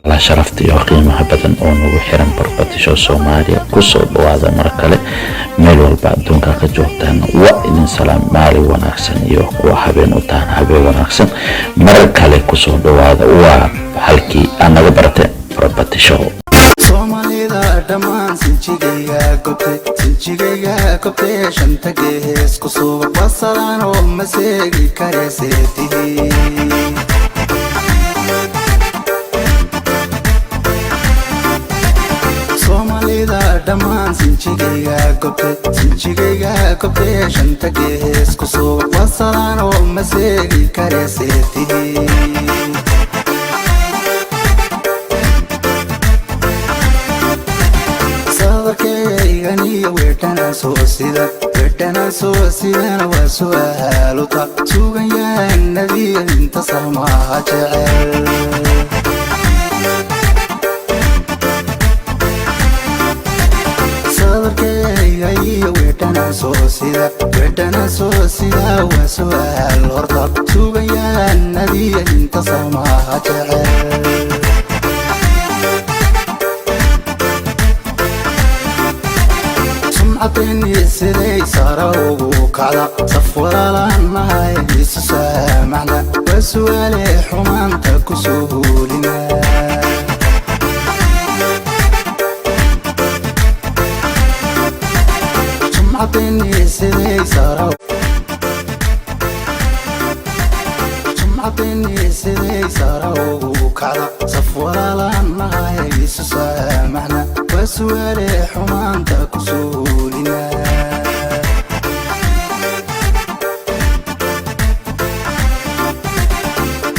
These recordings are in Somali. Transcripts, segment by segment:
la sharafta iyo qiimaha badan oo nagu xiran barbatisho Soomaaliya ku soo dhawaada mar kale meel walba adduunka ka joogtaan waa idin salaam maalin wanaagsan iyo kuwa habeen u taan habeen wanaagsan mar kale ku soo dhawaada waa halkii anaga bartay barbatisho Soomaalida dhamaan sinjigayga gobtay shanta gees ku soo wasalaan oo maseegi kareeseetii dhamaan sinjigayga gobtay shanta gees ku soo wasalaan oo maseegi kareeseetii sadarkayganiyo weedhana soo sidana waa su'aaluta suganyahanadiyo inta salmaha jecel weedhana soo sida waa su'aal horta suganyahanadiyo inta salmaha jecel sumcadayni siday sara ugu kacda saf walaalanahay isu saamaxna waa su'aale xumaanta ku soo huulina sumcadayni siday sara ugu kacda saf walaalanahay isu saamaxna waa su'aale xumaanta ku soo huulina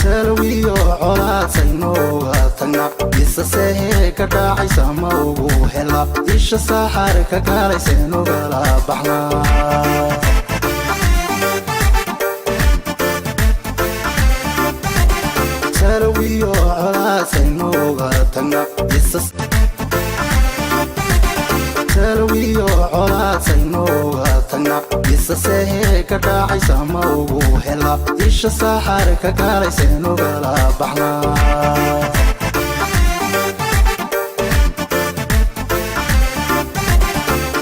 talwiyo colaad saynooga tagna isa seehee ka dhaacaysa ma ugu hela isha saaxaar ka gaalayseenugala baxna talwiyo colaad saynooga tagna talwiyo colaad saynooga tagna isa seehee ka dhaacaysa ma ugu hela isha saaxaar ka gaalayseenugala baxna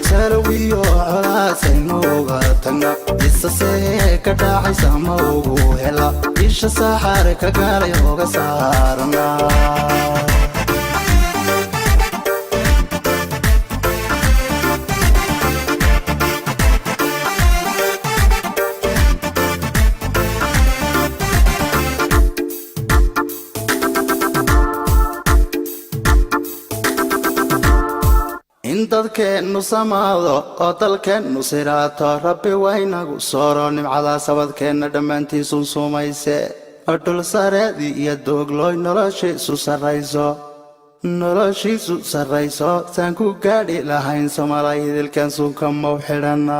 talwiyo colaad saynooga tagna isa seehee ka dhaacaysa ma ugu hela isha saaxaar ka gaalay oga saarana dadkeennu samaado oo dalkeennu siraato rabbi waynagu sooro nimcada sabadkeenna dhammaantiisun sumayse oo dhul sareedii iyo dooglooy noloshiisu sarrayso saan ku gaadhi lahayn somalay hidilkan sunka mau xidhanna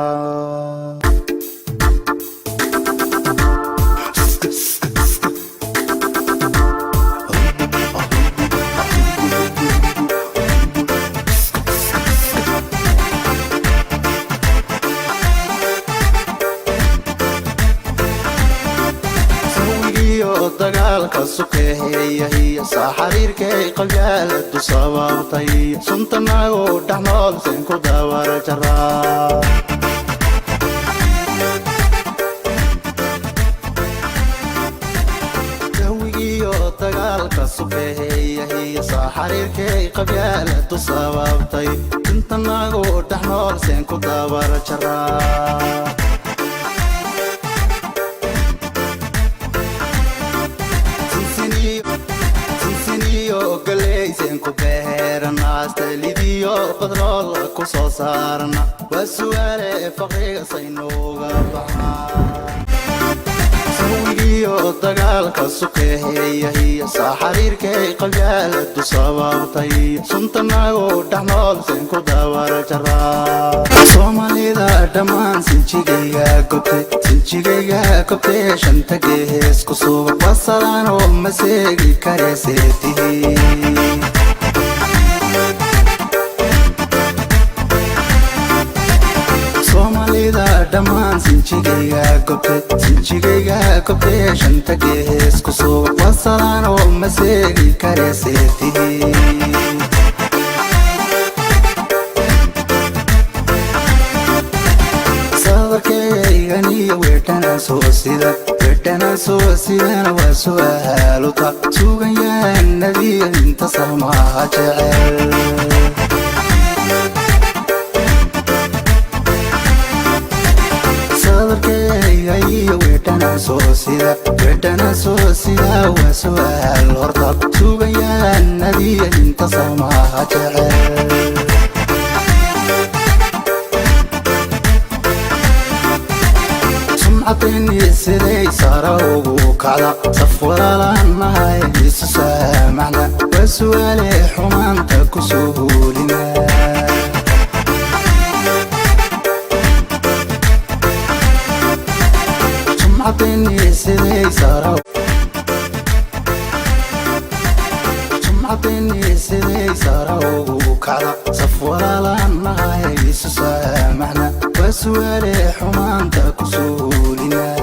dagaalka sukeeya iyo xariirkay qabyaaladu sababtay suntanagu dhaxnool seen ku daawara jaraa dawigiyo dagaalka sukeeya iyo xariirkay qabyaaladu sababtay suntanagu dhaxnool seen ku daawara jaraa galaysen ku beherana astalidiyo badrool ku soo saarana waa su'aale faqriga saynooga baxaa sawigiyo dagaalka sukeeya iyo xariirkay qabyaaladu sababtay suntanagu dhaxnool seen ku daawara jaraa Soomaalida dhamaan sinjigayga gobtay shanta gees ku soo wasalaan oo maseegi kareeseetii Soomaalida dhamaan sinjigayga gobtay shanta gees ku soo salaan oo ma seegi kareeseetii sadarkayganiyo weedhanaan soo sidana waa su'aaluta sugan yahanadiya inta samaha jecel sadarkayganiyo weedhanaan soo sida waa su'aal horta sugan yahanadiya inta samaha jecel عطيني سيدي صاروغ وكعدا صفورا لانها يسو سامعنا وسوالي حمانتك وسهولنا عطيني سيدي صاروغ عطيني سيدي صاروغ وكعدا صفورا لانها يسو سامعنا وسوالي حمانتك وسهولنا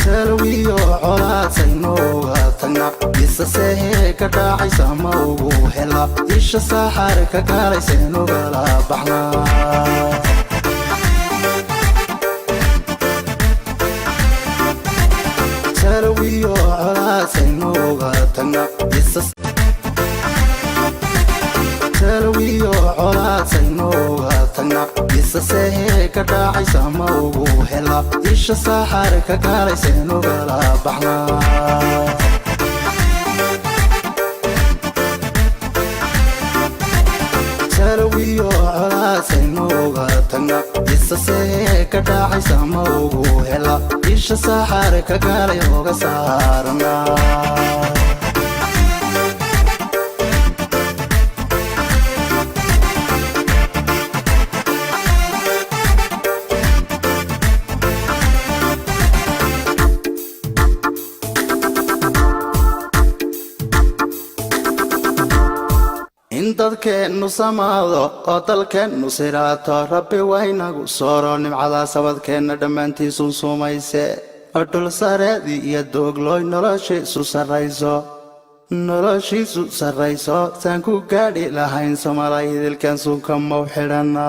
تلويو عولاد سينوغا تنا إسا سيهي كداعي ساموغو هلا إيشا ساحر كقالي سينوغا لا بحنا تلويو عولاد سينوغا تنا إسا تلويو عولاد سينوغا تنا إسا سيهي كداعي ساموغو هلا إيشا ساحر كقالي سينوغا لا بحنا تلويو عولاد سينوغا تنا إسا سيهي كداعي ساموغو هلا إيشا ساحر كقالي هوغا سارنا dadkeenu samaado oo dalkeenu siraato rabbi waynagu sooro nimcada sabadkeena dhammaantiisun sumayse dhul sareedii iyo dooglooy noloshiisu sarrayso saan ku gaadhi lahayn somalay idilkan sunka mau xidhana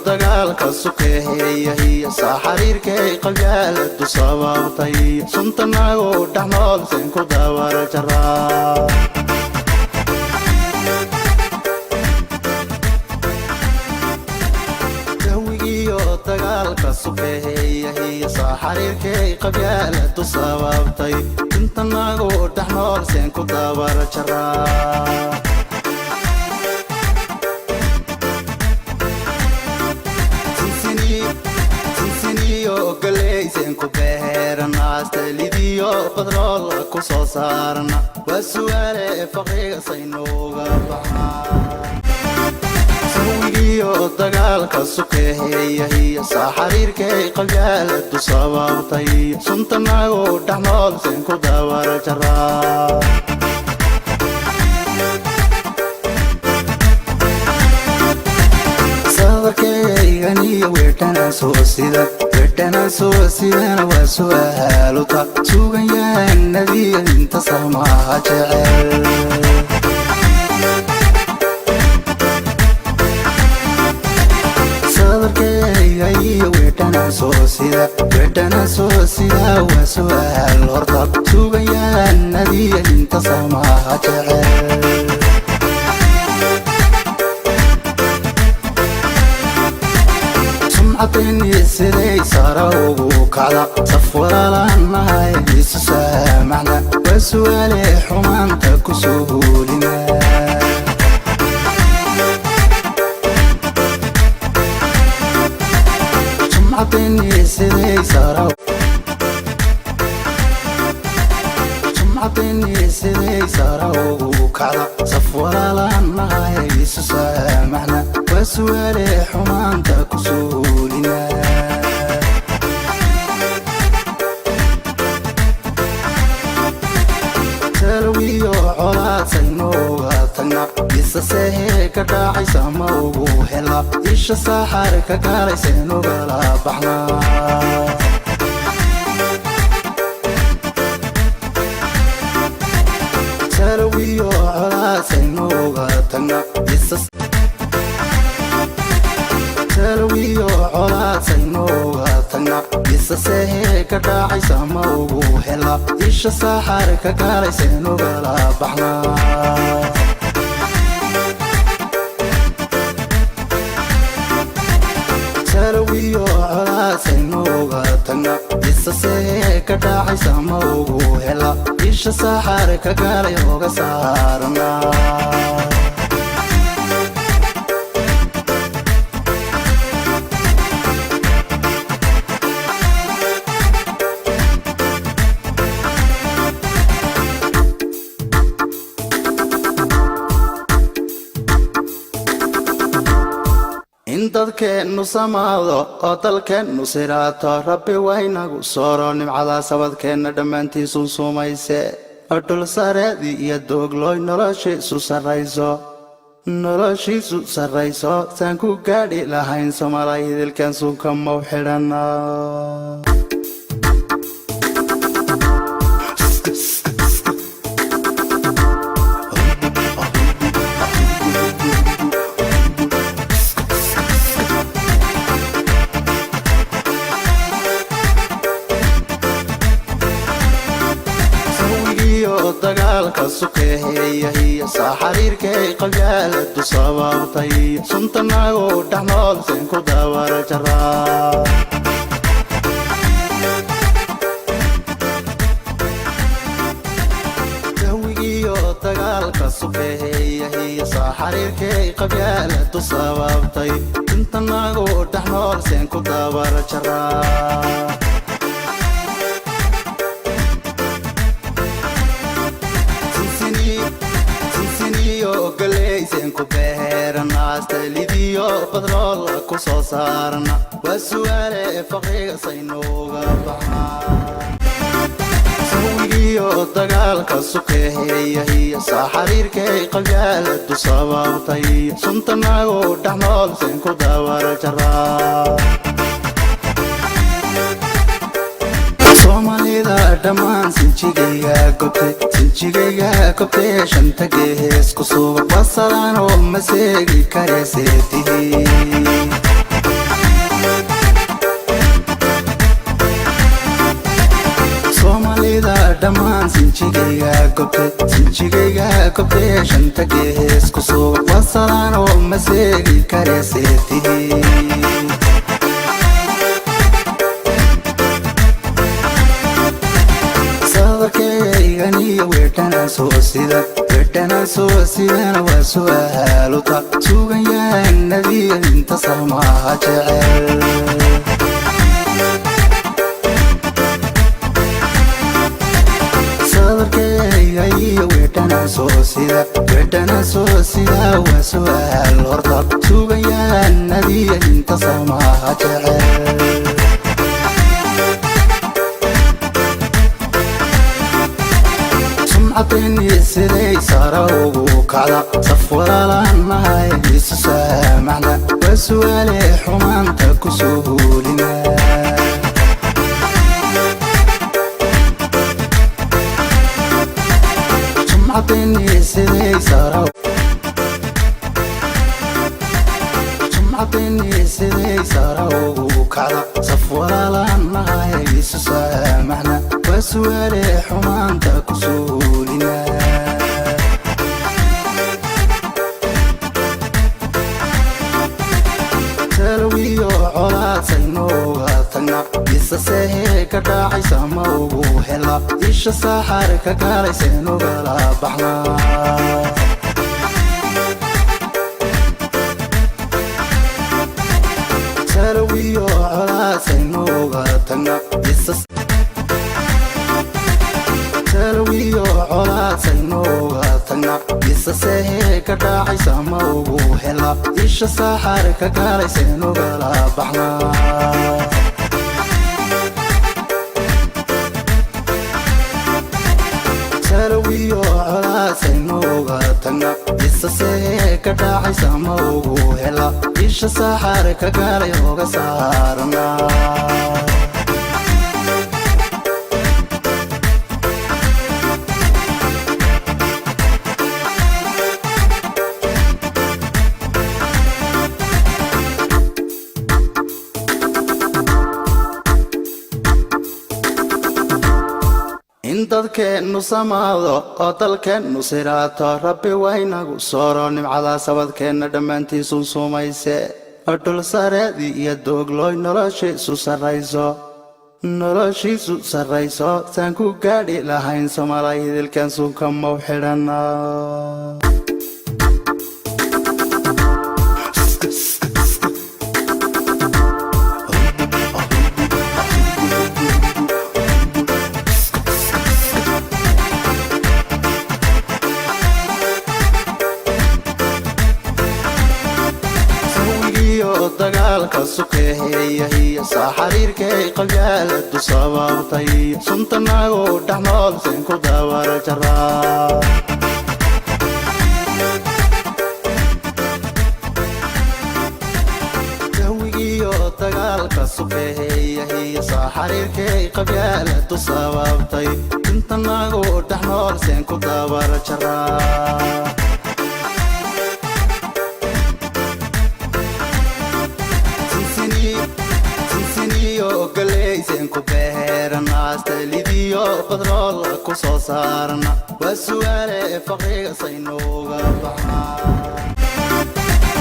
dagaalka sukeeya hiya xariirkay qabyaaladu sababtay suntanagu dhaxnool seen ku daawar jaraa dawigiyo dagaalka sukeeya hiya xariirkay qabyaaladu sababtay suntanagu dhaxnool seen ku daawar jaraa galeysen ku beherana astalidiyo badrool ku soo saarna waa su'aale faqriga saynooga baxna sawigiyo dagaalka sukeeya hiya xariirkay qabyaaladu sababtay suntanagu dhaxnool seen ku daawar jaraa sadarkayganiyo weedhanaan soo sidana waa su'aaluta sugan yahanadiya inta samaha jecel sadarkayganiyo weedhanaan soo sida waa su'aal horta sugan yahanadiya inta samaha jecel عطيني سيدي صاروغ وكعدا صفورا لانها يسو سامعنا وسوالي حمانتك وسهولنا عطيني سيدي صاروغ عطيني سيدي صاروغ وكعدا صفورا لانها يسو سامعنا وسؤالي حمانتا كسولنا تلويو علا سينوغا تنا إسا سيهي كداعي ساموغو هلا إيشا ساحر كقالي سينوغا لا بحنا تلويو علا سينوغا تنا إسا تلويو علا سينوغا تنا إسا سيهي كداعي ساموغو هلا إيشا ساحر كقالي سينوغا لا بحنا تلويو علا سينوغا تنا إسا سيهي كداعي ساموغو هلا إيشا ساحر كقالي هوغا سارنا dadkeenu samaado oo dalkeenu siraato rabbi waynagu sooro nimcada sabadkeena dhammaantiisu sumayse dhul sareedii iyo dooglooy noloshiisu sarrayso saan ku gaadhi lahayn somalay hilkan suunka mau xidhana dagaalka suqeeya hiya saxariirkay qalgaaladu sababtay suntanagu dhaxnool seen ku daawar jaraa jawigiyo dagaalka suqeeya hiya saxariirkay qalgaaladu sababtay suntanagu dhaxnool seen ku daawar jaraa galeysen ku beerna astalidiyo badrool ku soo saarna wasu'aale faqiga saynuga baxna sawigiyo dagaalka suqeeya hiya saxariirkay qalgaaladu sababtay suntanagu dhaxnool seen ku daawar jaraa somalida dhammaan sinjigayga gobtay shanta gees ku suuba wasadan oo maseegi kareeseetihi somalida dhammaan sinjigayga gobtay shanta gees ku suuba wasadan oo maseegi kareeseetihi sadarkayganiyo weedhana soo sidana waa su'aaluta suganyahanadiyo inta salmaha jecel sadarkayganiyo weedhana soo sida waa su'aal horta suganyahanadiyo inta salmaha jecel عطيني سيدي ساروغو كعدا صفورا لانها يجيس سامعنا وسؤالي حمانتا كسولنا عطيني سيدي ساروغو كعدا صفورا لانها يجيس سامعنا وسؤالي حمانتا كسولنا تلويو علا سينوغا تنا إسا سيهي كداعي ساموغو هلا إيشا ساحر كقالي سينوغا لا بحنا تلويو علا سينوغا تنا إسا تلويو علا سينوغا تنا إسا سيهي كداعي ساموغو هلا hela isha saxar ka galaysan ogala baxna سلويو على سنوغا تنا إسسه كداعي سموغو هلا إيش سحر كقاري هوغا سهرنا dadkeenu samaado oo dalkeenu siraato rabbi waynagu sooro nimcada sabadkeena dhammaantiisun sumayse dhul sareedii iyo dooglooy noloshiisu sarrayso saan ku gaadhi lahayn somalay hidilkan sunka mau xidhana dagaalka suqeeya iyo saxariirkay qabyaaladu sababtay suntanagu dhaxnool seen ku daawara jaraa jawigiyo dagaalka suqeeya iyo saxariirkay qabyaaladu sababtay suntanagu dhaxnool seen ku daawara jaraa galeysen ku beerana astalidiyo badrool ku soo saarna waa su'aale faqriga saynooga baxna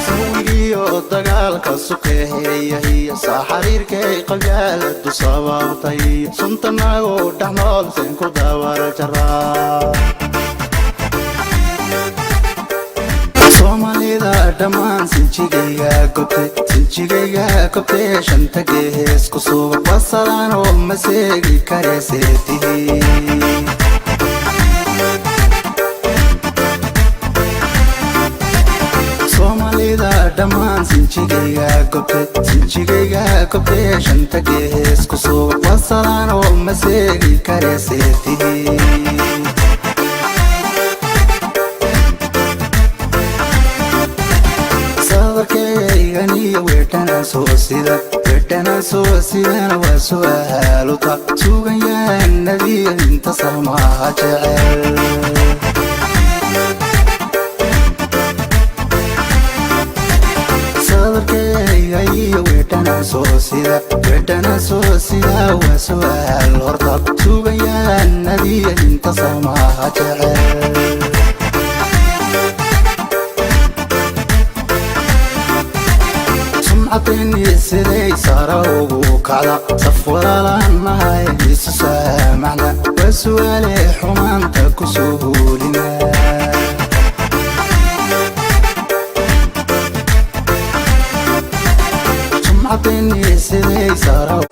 sawigiyo dagaalka suqeeya iyo saxariirkay qabyaaladu sababtay suntanagu dhaxnool seen ku daawara jaraa somalida dhammaan sinjigayga gobtay shanta gees ku suuba wasalaan oo maseegi kareeseetihi somalida dhammaan sinjigayga gobtay shanta gees ku suuba wasalaan oo maseegi kareeseetihi كيغني ويرتنا سو سيدنا وسؤالك سوغن يا النبي انت سماها جعل صدرك كيغني ويرتنا سو سيدا وسؤال هرطب سوغن يا النبي انت سماها جعل عطيني سيدي صاروغو كعلا صفورا لنا هاي يسو سامعنا وسؤالي حمانتك وسهولنا عطيني سيدي صاروغو